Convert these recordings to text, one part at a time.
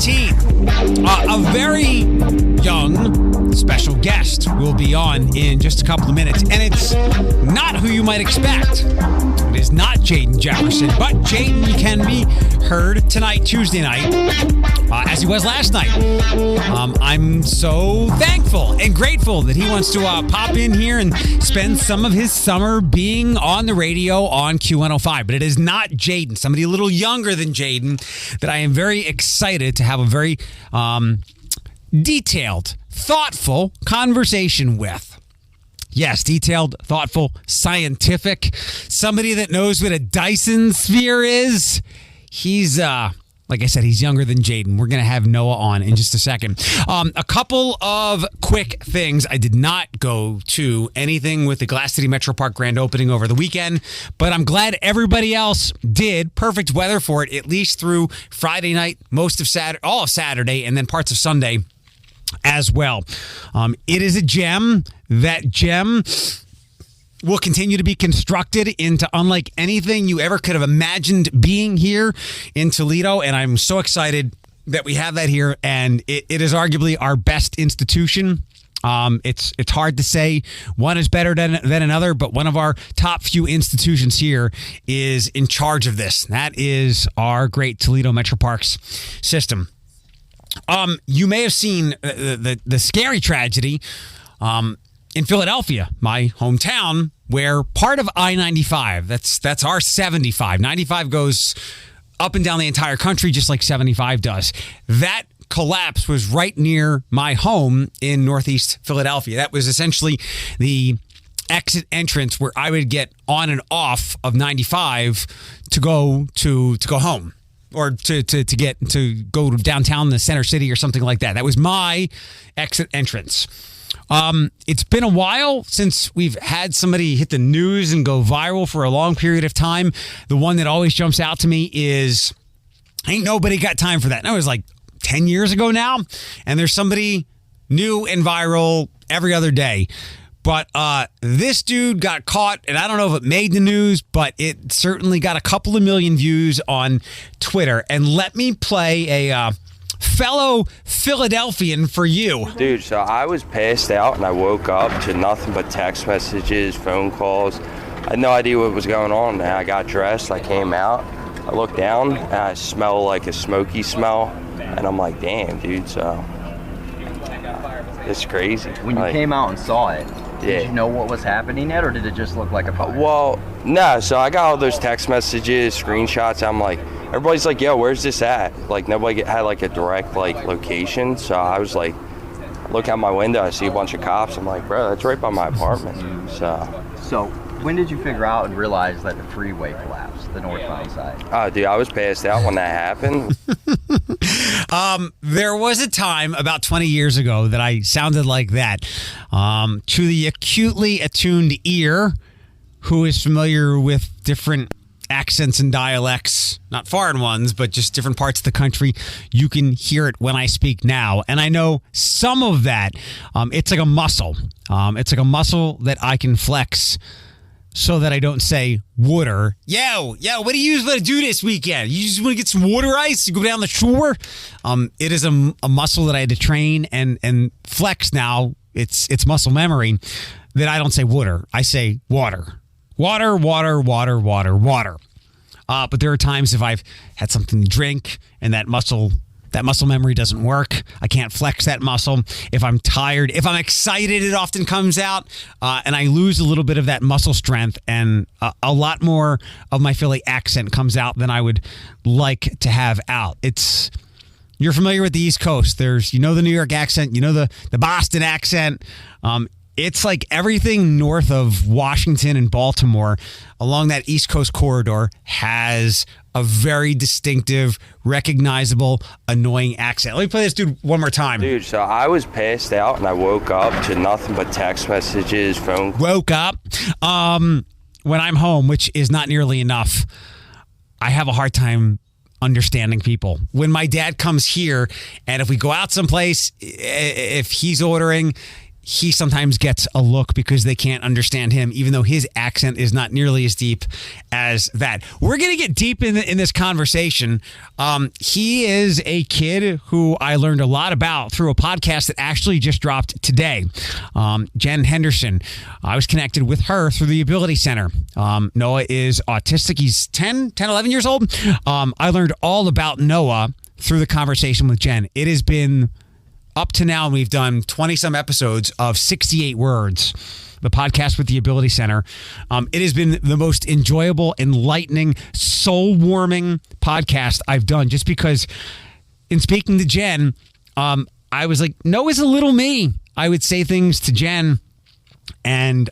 17th. A very young special guest will be on in just a couple of minutes, and it's not who you might expect. It is not Jaden Jefferson, but Jaden can be heard tonight, Tuesday night, as he was last night. I'm so thankful and grateful that he wants to pop in here and spend some of his summer being on the radio on Q105. But it is not Jaden, somebody a little younger than Jaden, that I am very excited to have a very detailed, thoughtful conversation with. Yes, detailed, thoughtful, scientific. Somebody that knows what a Dyson Sphere is. He's, like I said, he's younger than Jaden. We're going to have Noah on in just a second. A couple of quick things. I did not go to anything with the Glass City Metro Park grand opening over the weekend, but I'm glad everybody else did. Perfect weather for it, at least through Friday night, most of Saturday, all of Saturday, and then parts of Sunday as well. It is a gem. That gem will continue to be constructed into unlike anything you ever could have imagined being here in Toledo, and I'm so excited that we have that here, and it is arguably our best institution. It's hard to say one is better than another, but one of our top few institutions here is in charge of this. That is our great Toledo Metro Parks system. You may have seen the scary tragedy in Philadelphia, my hometown, where part of I-95, that's our 75. 95 goes up and down the entire country just like 75 does. That collapse was right near my home in Northeast Philadelphia. That was essentially the exit entrance where I would get on and off of 95 to go home. Or to go downtown the center city or something like that. That was my exit entrance. It's been a while since we've had somebody hit the news and go viral for a long period of time. The one that always jumps out to me is, ain't nobody got time for that. And that was like 10 years ago now. And there's somebody new and viral every other day. But this dude got caught, and I don't know if it made the news, but it certainly got a couple of million views on Twitter. And let me play a fellow Philadelphian for you. Dude, so I was passed out, and I woke up to nothing but text messages, phone calls. I had no idea what was going on. And I got dressed, I came out, I looked down, and I smell like a smoky smell. And I'm like, damn, dude, so it's crazy. When you came out and saw it, did you know what was happening yet, or did it just look like a fire? Well, no. So I got all those text messages, screenshots. I'm like, everybody's like, yo, where's this at? Like, nobody had like a direct like location. So I was like, look out my window, I see a bunch of cops. I'm like, bro, that's right by my apartment. So when did you figure out and realize that the freeway collapsed, the northbound side? Oh, dude, I was passed out when that happened. There was a time about 20 years ago that I sounded like that. To the acutely attuned ear, who is familiar with different accents and dialects, not foreign ones, but just different parts of the country, you can hear it when I speak now. And I know some of that, it's like a muscle. It's like a muscle that I can flex so that I don't say water. Yo, what do you want to do this weekend? You just want to get some water ice? You go down the shore? It is a muscle that I had to train and flex now. It's muscle memory that I don't say water. I say water. Water. But there are times if I've had something to drink and that muscle memory doesn't work. I can't flex that muscle. If I'm tired, if I'm excited, it often comes out, and I lose a little bit of that muscle strength, and a lot more of my Philly accent comes out than I would like to have out. You're familiar with the East Coast. The New York accent, the Boston accent. It's like everything north of Washington and Baltimore along that East Coast corridor has a very distinctive, recognizable, annoying accent. Let me play this dude one more time. Dude, so I was passed out and I woke up to nothing but text messages, phone. Woke up. When I'm home, which is not nearly enough, I have a hard time understanding people. When my dad comes here and if we go out someplace, if he's ordering, he sometimes gets a look because they can't understand him, even though his accent is not nearly as deep as that. We're going to get deep in this conversation. He is a kid who I learned a lot about through a podcast that actually just dropped today. Jen Henderson. I was connected with her through the Ability Center. Noah is autistic. He's 11 years old. I learned all about Noah through the conversation with Jen. It has been up to now, we've done 20-some episodes of 68 Words, the podcast with the Ability Center. It has been the most enjoyable, enlightening, soul-warming podcast I've done, just because in speaking to Jen, I was like, Noah's a little me. I would say things to Jen, and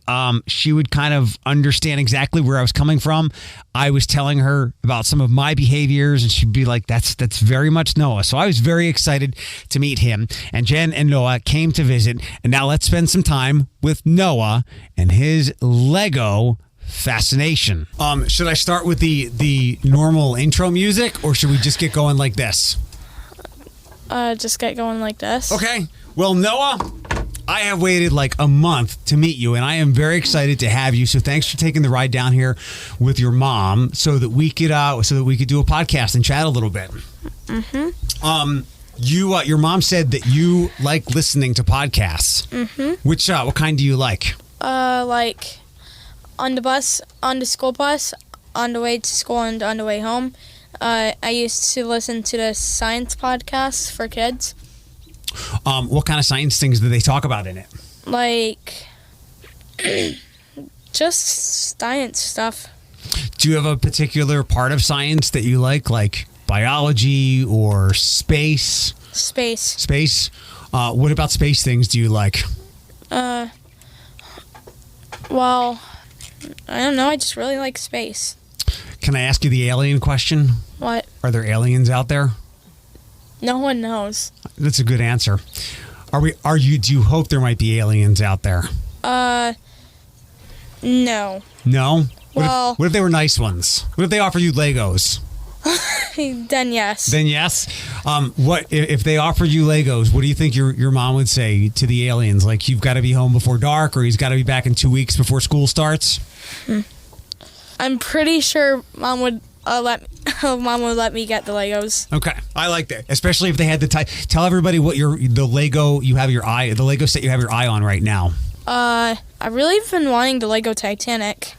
she would kind of understand exactly where I was coming from. I was telling her about some of my behaviors, and she'd be like, that's very much Noah. So I was very excited to meet him. And Jen and Noah came to visit. And now let's spend some time with Noah and his Lego fascination. Should I start with the normal intro music, or should we just get going like this? Just get going like this. Okay. Well, Noah, I have waited like a month to meet you, and I am very excited to have you. So thanks for taking the ride down here with your mom, so that we could do a podcast and chat a little bit. Mm-hmm. Your mom said that you like listening to podcasts. Mm-hmm. Which what kind do you like? Like on the bus, on the school bus, on the way to school and on the way home. I used to listen to the science podcasts for kids. What kind of science things do they talk about in it? Like, just science stuff. Do you have a particular part of science that you like biology or space? Space? What about space things do you like? Well, I don't know. I just really like space. Can I ask you the alien question? What? Are there aliens out there? No one knows. That's a good answer. Do you hope there might be aliens out there? No. No? Well, what if they were nice ones? What if they offer you Legos? Then yes. Then yes? What if they offer you Legos, what do you think your mom would say to the aliens? Like, you've got to be home before dark, or he's got to be back in 2 weeks before school starts? I'm pretty sure Mom would let me get the Legos. Okay, I like that, especially if they had tell everybody what the Lego set you have your eye on right now. I really have been wanting the Lego Titanic.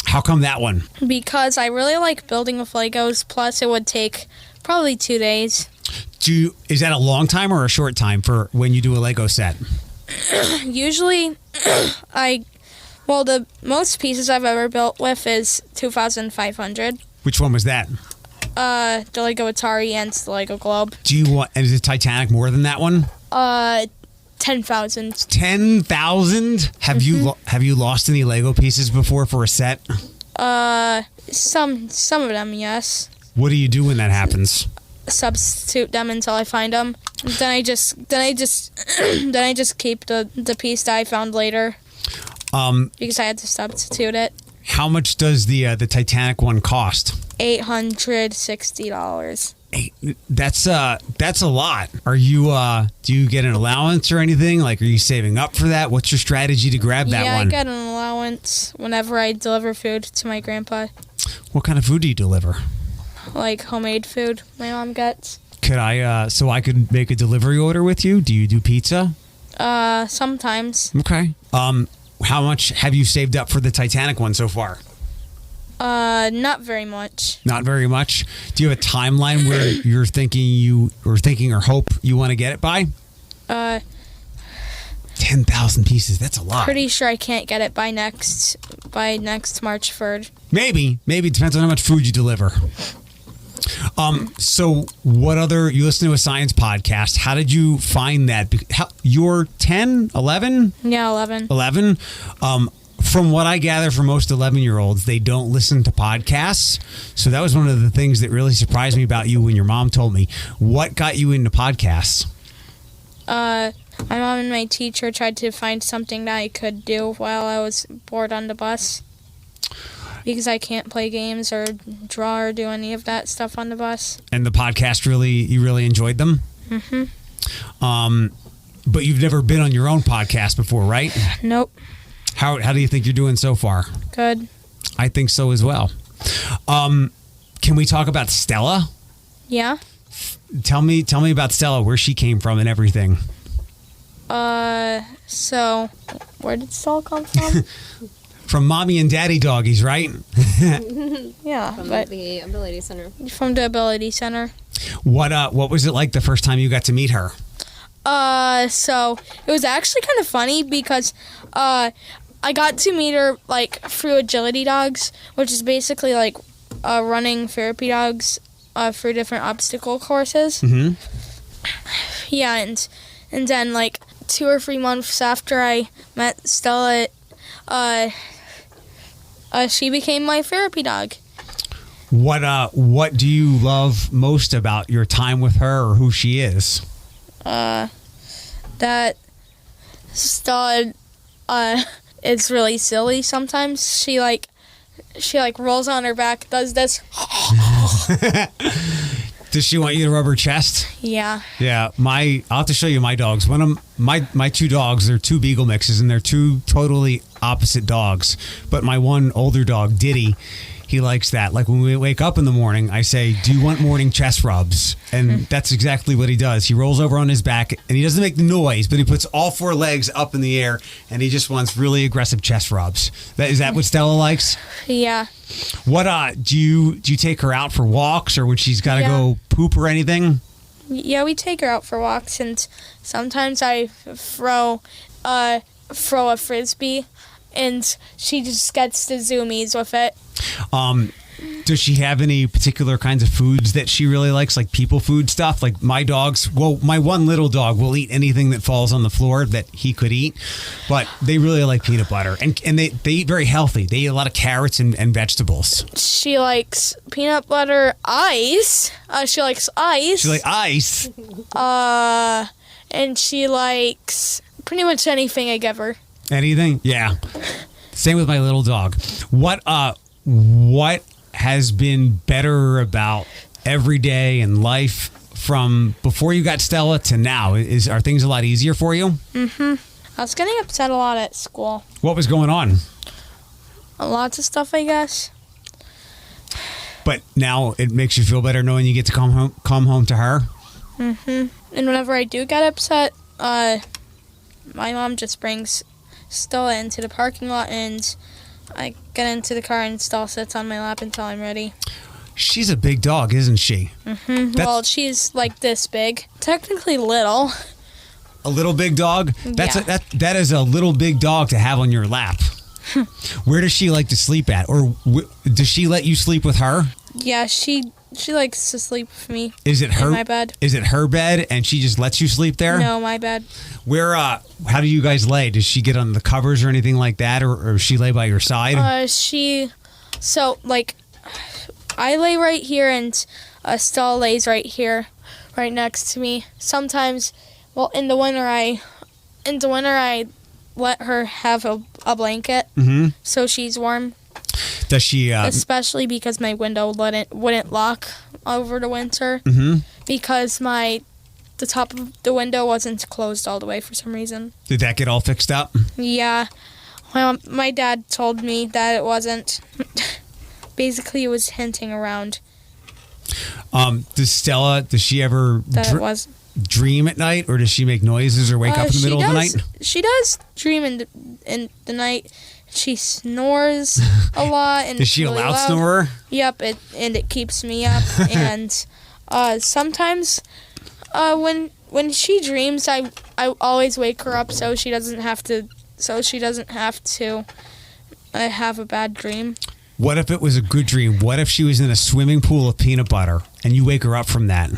How come that one? Because I really like building with Legos. Plus, it would take probably 2 days. Is that a long time or a short time for when you do a Lego set? Usually, the most pieces I've ever built with is 2,500. Which one was that? The Lego Atari and the Lego Globe. And is the Titanic more than that one? 10,000. 10,000? Have you lost any Lego pieces before for a set? Some of them, yes. What do you do when that happens? Substitute them until I find them. Then I just keep the piece that I found later. Because I had to substitute it. How much does the Titanic one cost? $860. That's a lot. Are you do you get an allowance or anything? Like, are you saving up for that? What's your strategy to grab that one? Yeah, I get an allowance whenever I deliver food to my grandpa. What kind of food do you deliver? Like homemade food my mom gets. Could I so I could make a delivery order with you? Do you do pizza? Sometimes. Okay. How much have you saved up for the Titanic one so far? Not very much. Not very much? Do you have a timeline where you're thinking or hope you want to get it by? 10,000 pieces. That's a lot. Pretty sure I can't get it by next March 3rd. Maybe. It depends on how much food you deliver. So what you listen to a science podcast. How did you find that? You're 10, 11? Yeah, 11. 11? From what I gather from most 11-year-olds, they don't listen to podcasts. So that was one of the things that really surprised me about you when your mom told me. What got you into podcasts? My mom and my teacher tried to find something that I could do while I was bored on the bus. Because I can't play games or draw or do any of that stuff on the bus. And the podcast you really enjoyed them? Mm-hmm. But you've never been on your own podcast before, right? Nope. How do you think you're doing so far? Good. I think so as well. Can we talk about Stella? Yeah. Tell me about Stella, where she came from and everything. So where did Stella come from? From mommy and daddy doggies, right? Yeah, From but the Ability Center. from the Ability Center. What was it like the first time you got to meet her? So it was actually kind of funny because I got to meet her like through agility dogs, which is basically like running therapy dogs through different obstacle courses. Mm-hmm. Yeah, and then like 2 or 3 months after I met Stella, she became my therapy dog. What do you love most about your time with her, or who she is? That Stella is really silly sometimes. She rolls on her back, does this. Does she want you to rub her chest? Yeah. Yeah, I'll have to show you my dogs. One of my 2 dogs, they're 2 beagle mixes, and they're 2 totally opposite dogs. But my one older dog, Diddy, he likes that. Like when we wake up in the morning, I say, "Do you want morning chest rubs?" And that's exactly what he does. He rolls over on his back, and he doesn't make the noise, but he puts all 4 legs up in the air, and he just wants really aggressive chest rubs. Is that what Stella likes? Yeah. What do you take her out for walks, or when she's got to Yeah. go poop or anything? Yeah, we take her out for walks, and sometimes I throw a frisbee, and she just gets the zoomies with it. Does she have any particular kinds of foods that she really likes, like people food stuff? Like my one little dog will eat anything that falls on the floor that he could eat, but they really like peanut butter, and they eat very healthy. They eat a lot of carrots and vegetables. She likes peanut butter ice. She likes ice. She like ice. And she likes pretty much anything I give her. Anything? Yeah. Same with my little dog. What has been better about every day in life from before you got Stella to now? Are things a lot easier for you? I was getting upset a lot at school. What was going on? Lots of stuff, I guess. But now it makes you feel better knowing you get to come home to her? And whenever I do get upset, my mom just brings Stella into the parking lot, and I get into the car and Stella sits on my lap until I'm ready. She's a big dog, isn't she? Well, she's like this big. Technically little. A little big dog? Yeah. That is a little big dog to have on your lap. Where does she like to sleep at? Or does she let you sleep with her? Yeah, she likes to sleep with me. Is it her in my bed? Is it her bed and she just lets you sleep there? No, my bed. Where how do you guys lay? Does she get on the covers or anything like that, or does she lay by your side? I lay right here, and Stella lays right here, right next to me. Sometimes, in the winter I let her have a blanket, so she's warm. Does she? Especially because my window wouldn't lock over the winter, because the top of the window wasn't closed all the way for some reason. Did that get all fixed up? Yeah. Well, my dad told me that it wasn't. Basically, it was hinting around. Does she ever That it was. dream at night, or does she make noises or wake up in the middle of the night? She does dream in the night. She snores a lot. And Is she really a loud loud. snorer? Yep, it keeps me up. And sometimes when she dreams, I always wake her up so she doesn't have to have a bad dream. What if it was a good dream? What if she was in a swimming pool of peanut butter and you wake her up from that?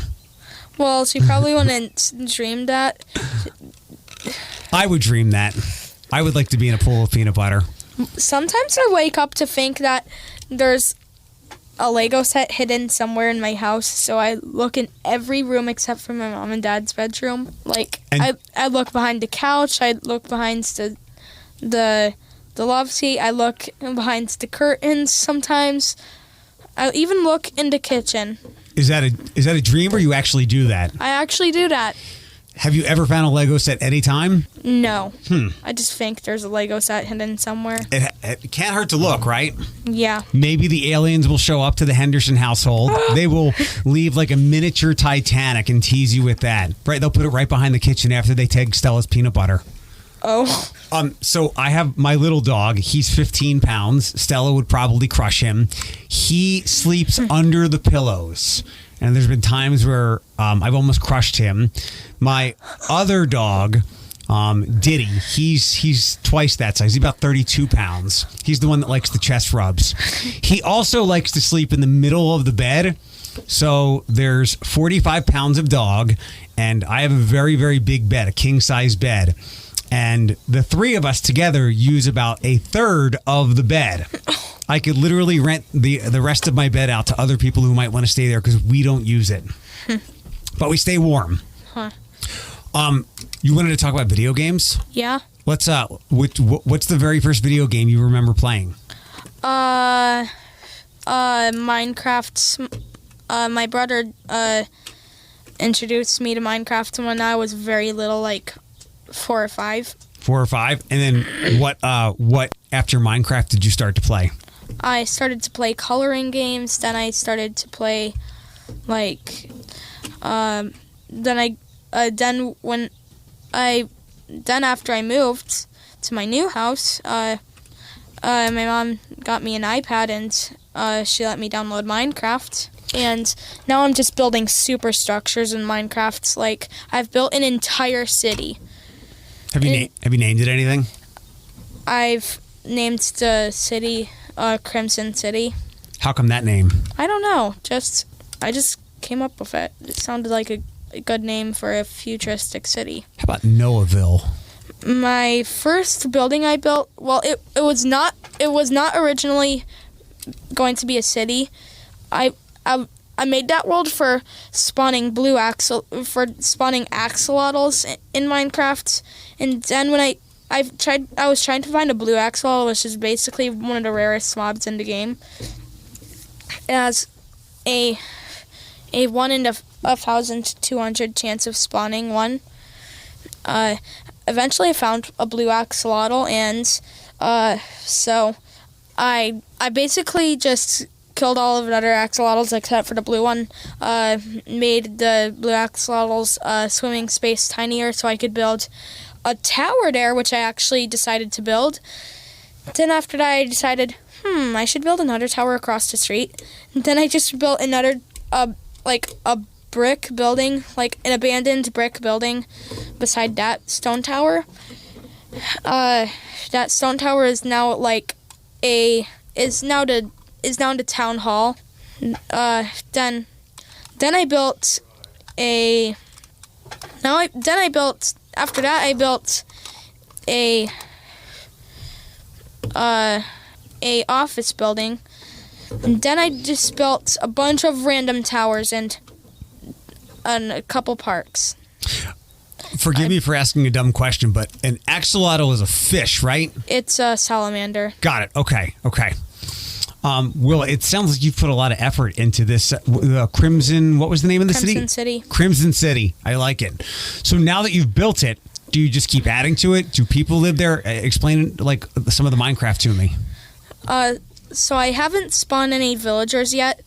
Well, she probably wouldn't dream that. I would dream that. I would like to be in a pool of peanut butter. Sometimes I wake up to think that there's a Lego set hidden somewhere in my house, so I look in every room except for my mom and dad's bedroom. I look behind the couch, I look behind the love seat, I look behind the curtains sometimes. I even look in the kitchen. Is that a dream, or you actually do that? I actually do that. Have you ever found a Lego set anytime? No. I just think there's a Lego set hidden somewhere. It can't hurt to look, right? Yeah. Maybe the aliens will show up to the Henderson household. They will leave like a miniature Titanic and tease you with that. Right? They'll put it right behind the kitchen after they take Stella's peanut butter. Oh. So I have my little dog. He's 15 pounds. Stella would probably crush him. He sleeps under the pillows. And there's been times where I've almost crushed him. My other dog, Diddy, he's twice that size. He's about 32 pounds. He's the one that likes the chest rubs. He also likes to sleep in the middle of the bed. So there's 45 pounds of dog, and I have a very, very big bed, a king-size bed. And the three of us together use about a third of the bed. I could literally rent the rest of my bed out to other people who might want to stay there because we don't use it. But we stay warm. Huh. You wanted to talk about video games? Yeah. What's the very first video game you remember playing? Minecraft. My brother introduced me to Minecraft when I was very little, like 4 or 5. 4 or 5, and then what after Minecraft did you start to play? I started to play coloring games. Then I started to play, like, then after I moved to my new house, my mom got me an iPad and she let me download Minecraft. And now I'm just building superstructures in Minecraft. Like, I've built an entire city. Have you named it anything? I've named the city Crimson City. How come that name? I don't know. I just came up with it. It sounded like a good name for a futuristic city. How about Noahville? My first building I built, well, it was not originally going to be a city. I made that world for spawning axolotls in Minecraft, and then when I was trying to find a blue axolotl, which is basically one of the rarest mobs in the game, as a 1 in 1,200 chance of spawning one. Eventually I found a blue axolotl, and so I basically just killed all of the other axolotls except for the blue one, made the blue axolotl's swimming space tinier so I could build a tower there, which I actually decided to build. Then after that I decided, I should build another tower across the street. And then I just built another, a brick building, like an abandoned brick building beside that stone tower. That stone tower is now now the town hall. Then I built after that I built a office building. And then I just built a bunch of random towers and a couple parks. Forgive me for asking a dumb question, but an axolotl is a fish, right? It's a salamander. Got it. Okay. Will, it sounds like you've put a lot of effort into this. Crimson, what was the name of the city? Crimson City. Crimson City. I like it. So now that you've built it, do you just keep adding to it? Do people live there? Explain like some of the Minecraft to me. So I haven't spawned any villagers yet.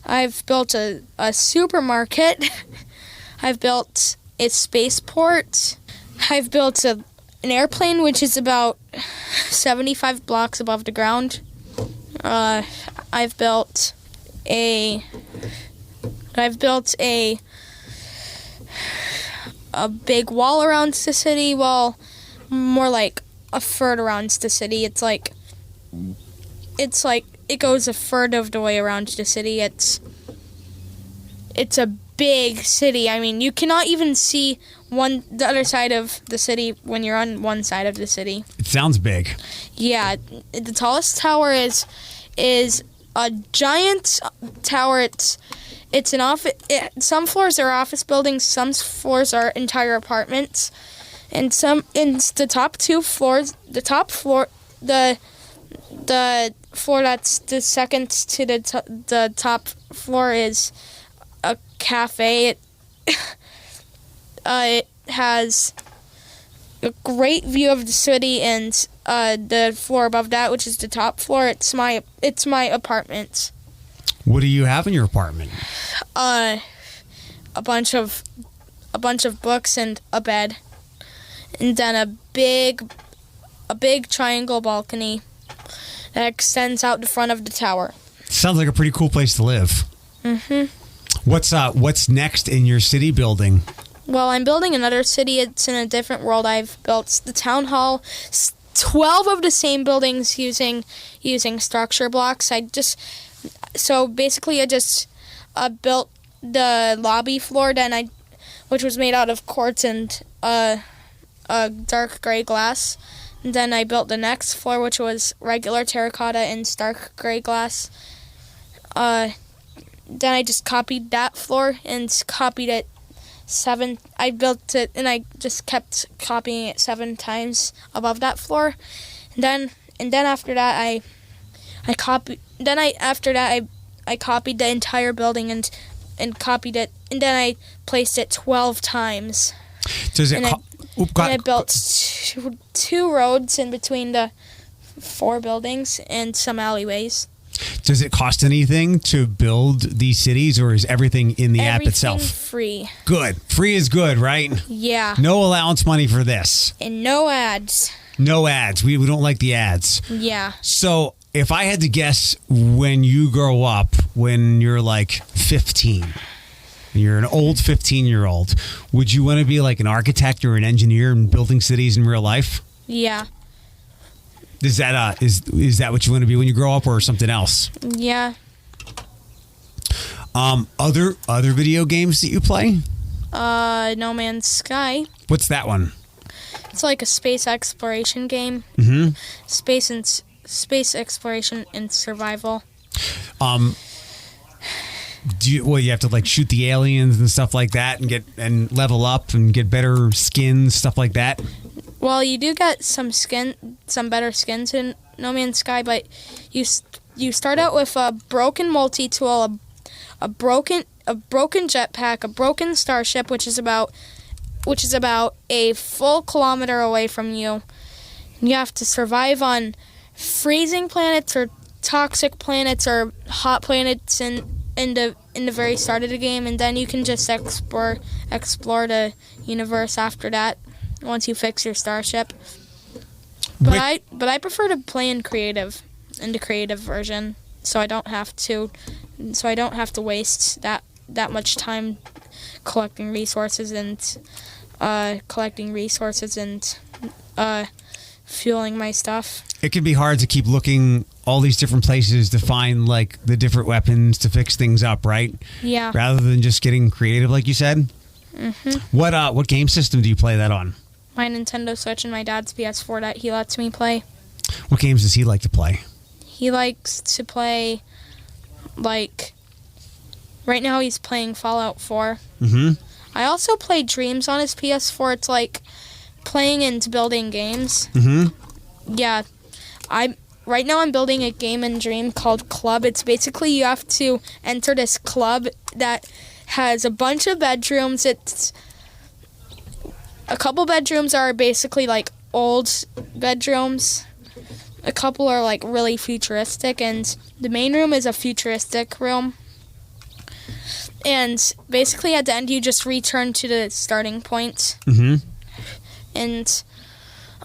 I've built a supermarket. I've built a spaceport. I've built an airplane, which is about 75 blocks above the ground. I've built a big wall around the city. Well, more like a third around the city. It's like it goes a third of the way around the city. It's a big city. I mean, you cannot even see the other side of the city when you're on one side of the city. It sounds big. Yeah, the tallest tower is a giant tower. It's an office. Some floors are office buildings. Some floors are entire apartments, and the top floor, the floor that's the second to the top floor is a cafe. has a great view of the city, and the floor above that, which is the top floor, it's my apartment. What do you have in your apartment? A bunch of books and a bed, and then a big triangle balcony that extends out the front of the tower. Sounds like a pretty cool place to live. Mhm. What's next in your city building? Well, I'm building another city. It's in a different world. I've built the town hall, 12 of the same buildings using structure blocks. So basically I just built the lobby floor, which was made out of quartz and dark gray glass. And then I built the next floor, which was regular terracotta and dark gray glass. Then I just copied that floor and copied it I built it and I just kept copying it 7 times above that floor. And then after that I copied the entire building and copied it, and then I placed it 12 times. I built two roads in between the 4 buildings and some alleyways. Does it cost anything to build these cities, or is everything in the app itself? Free. Good. Free is good, right? Yeah. No allowance money for this. And no ads. No ads. We don't like the ads. Yeah. So if I had to guess, when you grow up, when you're like 15, you're an old 15-year-old, would you want to be like an architect or an engineer and building cities in real life? Yeah. Is that what you want to be when you grow up, or something else? Yeah. Other video games that you play? No Man's Sky. What's that one? It's like a space exploration game. Mm-hmm. Space exploration and survival. You have to like shoot the aliens and stuff like that, and level up and get better skins, stuff like that? Well, you do get some better skins in No Man's Sky, but you start out with a broken multi-tool, a broken jetpack, a broken starship, which is about a full kilometer away from you. You have to survive on freezing planets or toxic planets or hot planets in the very start of the game, and then you can just explore the universe after that once you fix your starship. But I prefer to play in the creative version, so I don't have to waste that much time collecting resources and fueling my stuff. It can be hard to keep looking all these different places to find like the different weapons to fix things up, right? Yeah. Rather than just getting creative, like you said. Mm-hmm. What game system do you play that on? My Nintendo Switch and my dad's PS4 that he lets me play. What games does he like to play? He likes to play, like, right now he's playing Fallout 4. Mm-hmm. I also play Dreams on his PS4. It's like playing and building games. Mm-hmm. Yeah. Right now I'm building a game in Dream called Club. It's basically you have to enter this club that has a bunch of bedrooms. A couple bedrooms are basically like old bedrooms. A couple are like really futuristic, and the main room is a futuristic room. And basically at the end you just return to the starting point. Mm-hmm. And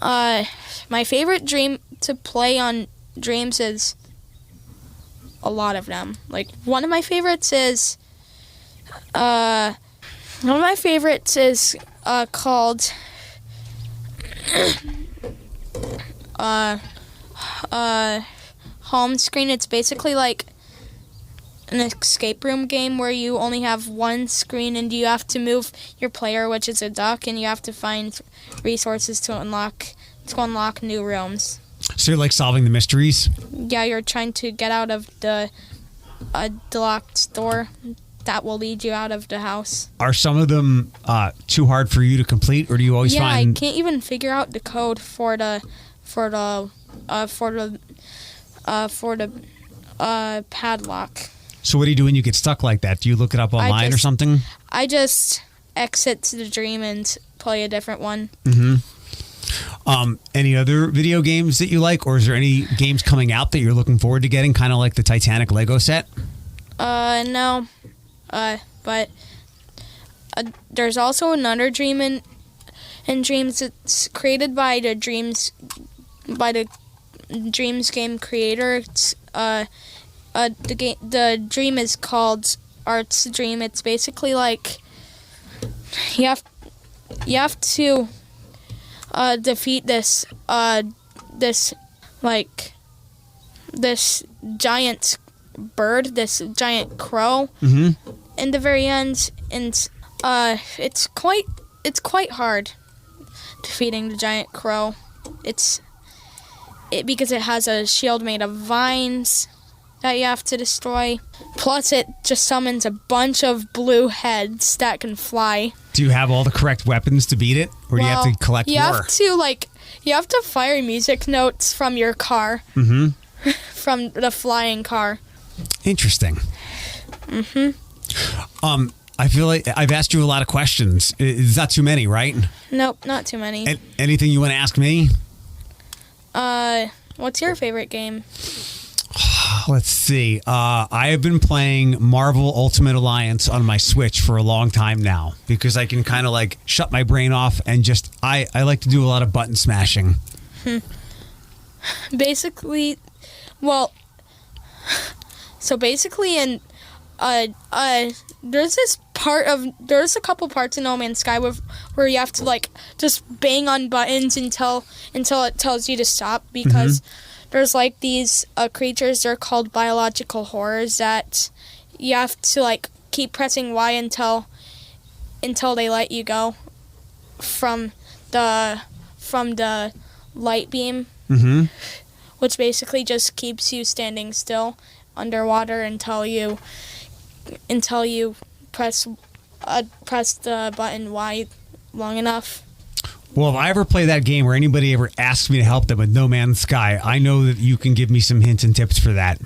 my favorite dream to play on Dreams is a lot of them. Like one of my favorites is called Home Screen. It's basically like an escape room game where you only have one screen and you have to move your player, which is a duck, and you have to find resources to unlock new rooms. So you're like solving the mysteries? Yeah, you're trying to get out of the locked door that will lead you out of the house. Are some of them too hard for you to complete, or do you always find? Yeah, I can't even figure out the code for the padlock. So what do you do when you get stuck like that? Do you look it up online or something? I just exit the dream and play a different one. Any other video games that you like, or is there any games coming out that you're looking forward to getting, kind of like the Titanic Lego set? No. But there's also another dream in Dreams. It's created by the Dreams game creator. It's the dream is called Art's Dream. It's basically like you have to defeat this giant bird, this giant crow in the very end, and it's quite hard defeating the giant crow. Because it has a shield made of vines that you have to destroy. Plus, it just summons a bunch of blue heads that can fly. Do you have all the correct weapons to beat it, or do you have to collect more? You have to fire music notes from your car, from the flying car. Interesting. I feel like I've asked you a lot of questions. It's not too many, right? Nope, not too many. Anything you want to ask me? What's your favorite game? Let's see. I have been playing Marvel Ultimate Alliance on my Switch for a long time now because I can kind of like shut my brain off and just I like to do a lot of button smashing. Basically, in there's a couple parts in No Man's Sky where you have to like just bang on buttons until it tells you to stop, because there's like these creatures. They're called biological horrors that you have to like keep pressing Y until they let you go from the light beam, which basically just keeps you standing still underwater until you press the button Y long enough. Well, if I ever play that game or anybody ever asks me to help them with No Man's Sky, I know that you can give me some hints and tips for that.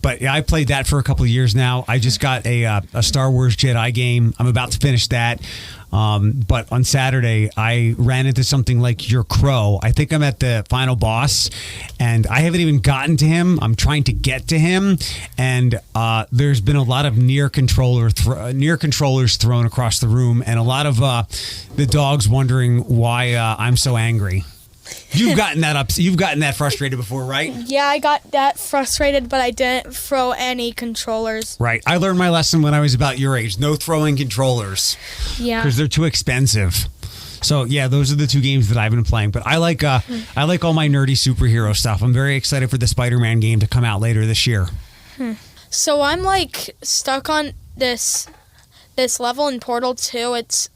But yeah, I played that for a couple of years now. I just got a Star Wars Jedi game. I'm about to finish that. But on Saturday, I ran into something like your crow. I think I'm at the final boss, and I haven't even gotten to him. I'm trying to get to him, and there's been a lot of near controllers thrown across the room, and a lot of the dogs wondering why I'm so angry. You've gotten that frustrated before, right? Yeah, I got that frustrated, but I didn't throw any controllers. Right. I learned my lesson when I was about your age. No throwing controllers. Yeah. Because they're too expensive. So, yeah, those are the two games that I've been playing. But I like all my nerdy superhero stuff. I'm very excited for the Spider-Man game to come out later this year. So I'm like stuck on this level in Portal 2. It's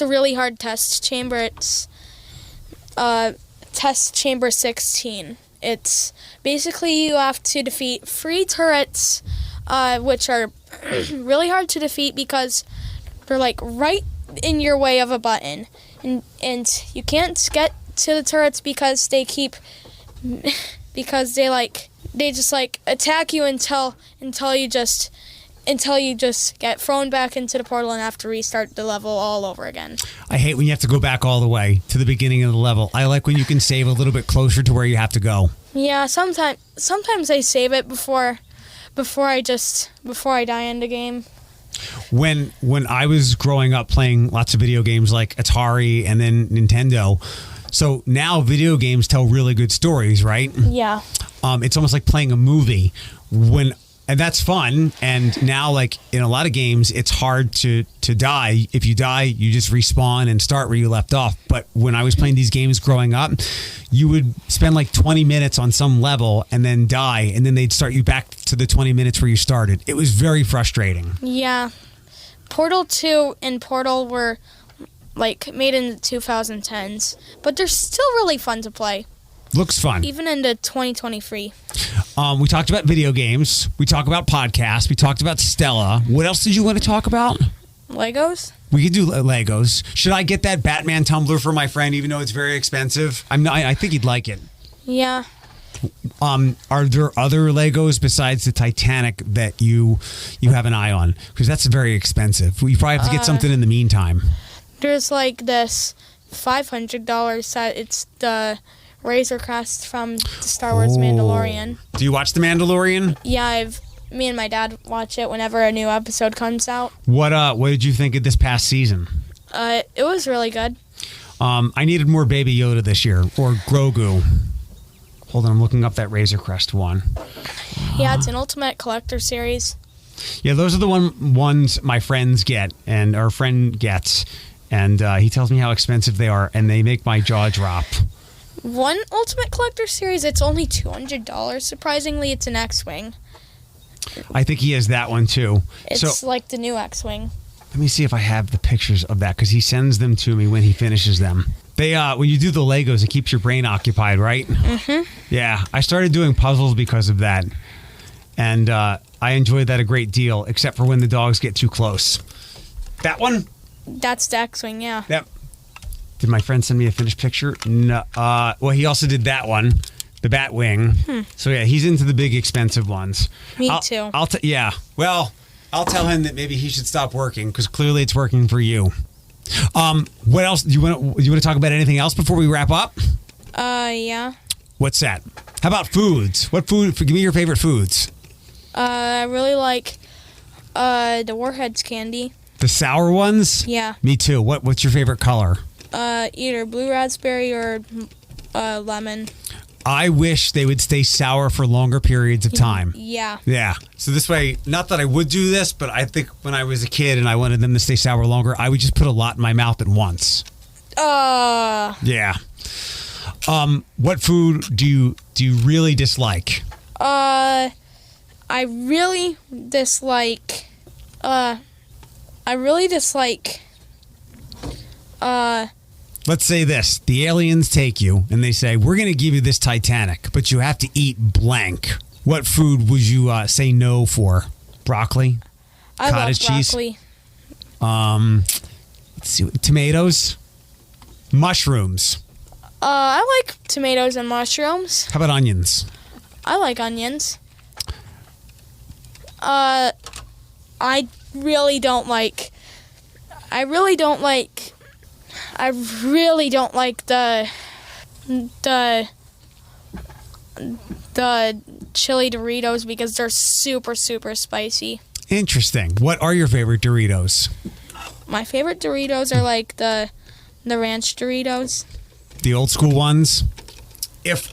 a really hard test chamber. It's test chamber 16. It's basically you have to defeat 3 turrets, which are really hard to defeat because they're like right in your way of a button, and you can't get to the turrets because they just attack you until you just get thrown back into the portal and have to restart the level all over again. I hate when you have to go back all the way to the beginning of the level. I like when you can save a little bit closer to where you have to go. Yeah, sometimes I save it before I die in the game. When I was growing up playing lots of video games like Atari and then Nintendo, so now video games tell really good stories, right? Yeah. It's almost like playing a movie and that's fun. And now, like in a lot of games, it's hard to die. If you die, you just respawn and start where you left off. But when I was playing these games growing up, you would spend like 20 minutes on some level and then die, and then they'd start you back to the 20 minutes where you started. It was very frustrating. Yeah. Portal 2 and Portal were like made in the 2010s, but they're still really fun to play. Looks fun. Even into 2023. We talked about video games. We talked about podcasts. We talked about Stella. What else did you want to talk about? Legos? We could do Legos. Should I get that Batman tumbler for my friend, even though it's very expensive? I think he'd like it. Yeah. Are there other Legos besides the Titanic that you have an eye on? Because that's very expensive. You probably have to get something in the meantime. There's like this $500 set. It's the Razor Crest from the Star Wars Mandalorian. Do you watch The Mandalorian? Yeah, me and my dad watch it whenever a new episode comes out. What did you think of this past season? It was really good. I needed more Baby Yoda this year, or Grogu. Hold on, I'm looking up that Razor Crest one. Yeah, it's an Ultimate Collector Series. Yeah, those are the ones my friends get, and our friend gets, and he tells me how expensive they are, and they make my jaw drop. One Ultimate Collector Series, it's only $200. Surprisingly, it's an X-Wing. I think he has that one too. It's like the new X-Wing. Let me see if I have the pictures of that, because he sends them to me when he finishes them. They when you do the Legos, it keeps your brain occupied, right? Mm-hmm. Yeah, I started doing puzzles because of that, and I enjoyed that a great deal, except for when the dogs get too close. That one? That's the X-Wing, yeah. Yep. Did my friend send me a finished picture? No. Well, he also did that one, the Batwing. So yeah, he's into the big expensive ones. Me too. Yeah. Well, I'll tell him that maybe he should stop working, because clearly it's working for you. What else? Do you want to talk about anything else before we wrap up? Yeah. What's that? How about foods? What food? Give me your favorite foods. I really like the Warheads candy. The sour ones? Yeah. Me too. What's your favorite color? Either blue raspberry or lemon. I wish they would stay sour for longer periods of time. Yeah. Yeah. So this way, not that I would do this, but I think when I was a kid and I wanted them to stay sour longer, I would just put a lot in my mouth at once. Yeah. What food do you really dislike? I really dislike. Let's say this. The aliens take you and they say, we're going to give you this Titanic, but you have to eat blank. What food would you say no for? Broccoli? I Cottage love cheese? broccoli. Let's see. Tomatoes? Mushrooms? I like tomatoes and mushrooms. How about onions? I like onions. I really don't like the chili Doritos because they're super, super spicy. Interesting. What are your favorite Doritos? My favorite Doritos are like the ranch Doritos. The old school ones? If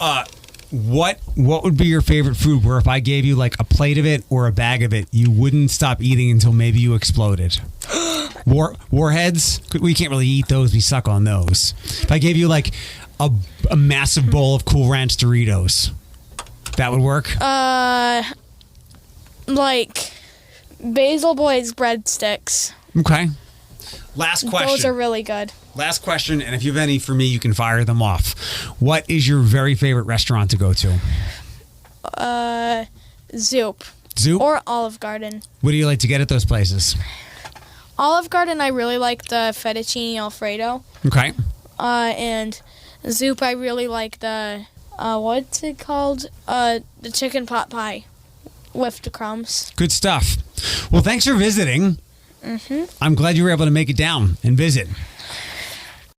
what would be your favorite food where if I gave you like a plate of it or a bag of it, you wouldn't stop eating until maybe you exploded? Warheads? We can't really eat those. We suck on those. If I gave you like a massive bowl of Cool Ranch Doritos, that would work? Like Basil Boys breadsticks. Okay. Last question. Those are really good. Last question, and if you have any for me, you can fire them off. What is your very favorite restaurant to go to? Zoup. Zoup? Or Olive Garden. What do you like to get at those places? Olive Garden, I really like the fettuccine Alfredo. Okay. And Zoup, I really like the, what's it called? The chicken pot pie with the crumbs. Good stuff. Well, thanks for visiting. Mm-hmm. I'm glad you were able to make it down and visit.